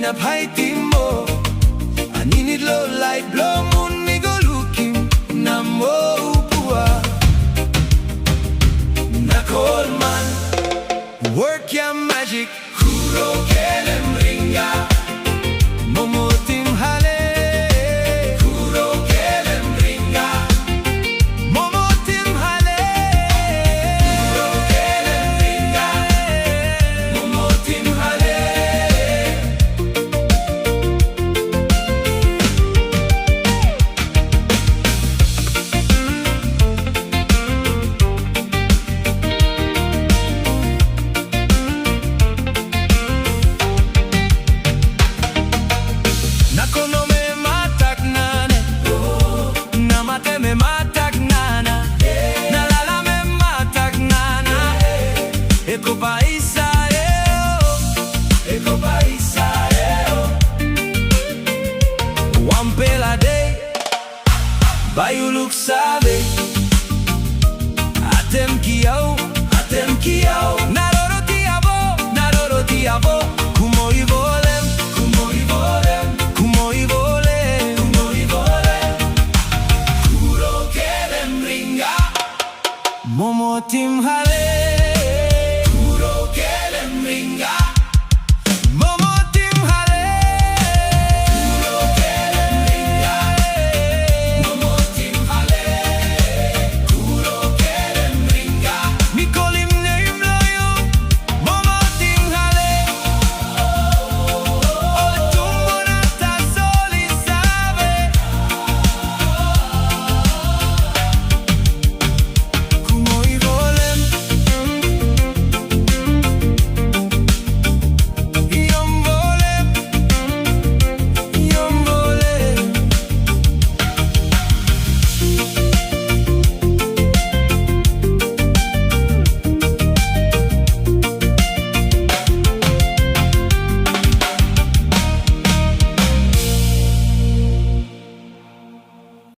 up high timbo. Aninit low light blow moon me go looking. Namo upua. Na cold man. Work your magic. Kuro kelem ringa. Momo tim hale. Kuro kelem ringa. Momo tim hale. Kuro kelem ringa. Momo tim hale. Bayu look sabe. Atem kiao. Naroro tiavo. Kumo i volem. Kuro kelem ringa. Momo tim hale.